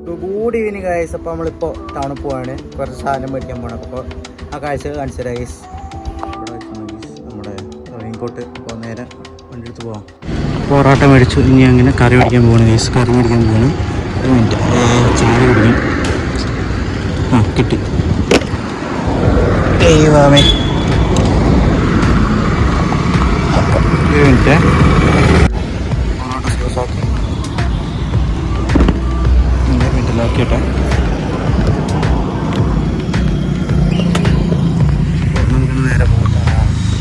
Good evening guys. അപ്പോൾ നമ്മളിപ്പോൾ ടൗണിൽ പോവാണ്, കുറച്ച് സാധനം മേടിക്കാൻ പോകണം. അപ്പോൾ ആ കാഴ്ച കാണിച്ചു തരാം ഗൈസ്. നമ്മുടെ റെയിൻകോട്ട്. അപ്പോൾ നേരെ വണ്ടി എടുത്ത് പോകാം. പൊറോട്ട മേടിച്ചു, ഇനി അങ്ങനെ കറി മേടിക്കാൻ പോകണം ഗൈസ്. കറി മേടിക്കാൻ പോകണം. ഒരു മിനിറ്റ്, ചായ കുടിക്കും. ആ കിട്ടി. വാമേ ഒരു മിനിറ്റ്. പൊറോട്ട സോസാക്കി ാക്കിട്ടെ നേരെ പോകും.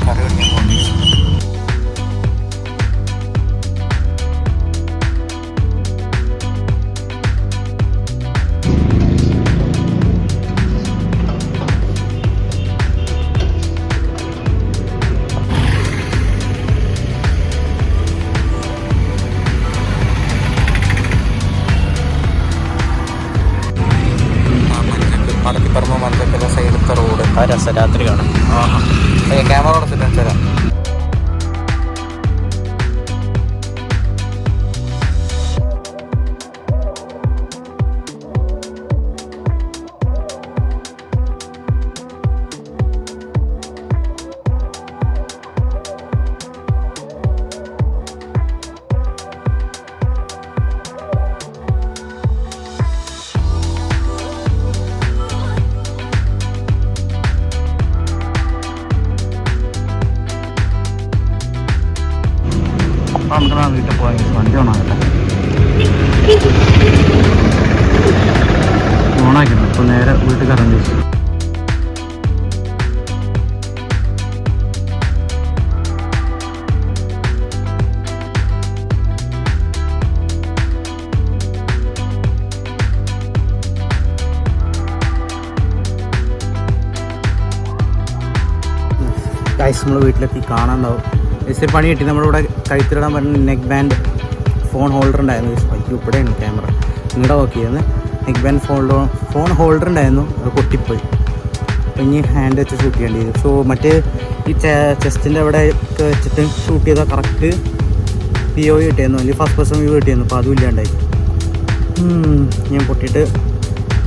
കറി പിടിക്കാൻ പോകുന്നു. മടക്കിപ്പറമ്പ് മന്തക്കര സൈഡത്തെ റോഡ്. ആ രസം രാത്രി കാണാം. ക്യാമറ കൊടുത്തിട്ട് തരാം. നമുക്ക് വീട്ടിൽ പോയി വണ്ടി ഓണാകട്ടെ. ഓണാക്കിയിരുന്നു. അപ്പോൾ നേരെ വീട്ടിൽ കയറാൻ ചോദിച്ചു. ഗൈസ് നമ്മൾ വീട്ടിലെത്തി. കാണാനുണ്ടാവും ഇച്ചിരി പണി കിട്ടി. നമ്മളിവിടെ കഴുത്തിലിടാൻ പറഞ്ഞ നെക്ക് ബാൻഡ് ഫോൺ ഹോൾഡർ ഉണ്ടായിരുന്നു. അയ്യോ ഇവിടെയാണ് ക്യാമറ നിങ്ങളുടെ നോക്കിയിരുന്നു. നെക്ക് ബാൻഡ് ഫോൺ ഹോൾഡർ ഉണ്ടായിരുന്നു, അത് പൊട്ടിപ്പോയി. അപ്പോൾ ഇനി ഹാൻഡ് വെച്ച് ഷൂട്ട് ചെയ്യേണ്ടി വരും. സോ മറ്റേ ഈ ചെസ്റ്റിൻ്റെ അവിടെ ഒക്കെ വെച്ചിട്ട് ഷൂട്ട് ചെയ്താൽ കറക്റ്റ് POV കിട്ടിയായിരുന്നു, അല്ലെങ്കിൽ ഫസ്റ്റ് പേഴ്സൺ വ്യൂ കിട്ടിയായിരുന്നു. അപ്പോൾ അതും ഇല്ലാണ്ടായി. ഞാൻ പൊട്ടിയിട്ട്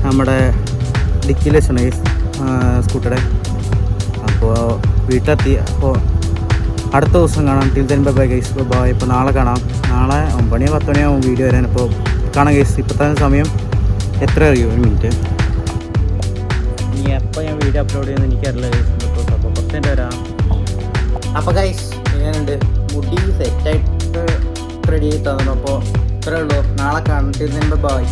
നമ്മുടെ ഡിക്കിയിൽ വെച്ചിട്ടുണ്ട് സ്കൂട്ടറുടെ. അപ്പോൾ വീട്ടിലെത്തി. അപ്പോൾ അടുത്ത ദിവസം കാണാം. Till then bye guys. Bye. ഇപ്പോൾ നാളെ കാണാം. നാളെ 9 മണി 10 മണിയാവും വീഡിയോ വരാൻ. അപ്പോൾ കാണാം ഗൈസ്. ഇപ്പോഴത്തെ സമയം എത്ര അറിയോ? ഒരു മിനിറ്റ്. ഇനി എപ്പോൾ ഞാൻ വീഡിയോ അപ്ലോഡ് ചെയ്യുന്നത് എനിക്കറിയില്ല ഗൈസ്. അപ്പോൾ കുറച്ച് വരാം. അപ്പോൾ ഗൈസ് ഞാനുണ്ട് മുടി സെറ്റായിട്ട് റെഡി ആയി തന്നു. അപ്പോൾ ഇത്രയേ ഉള്ളൂ. നാളെ കാണാം. Till then by.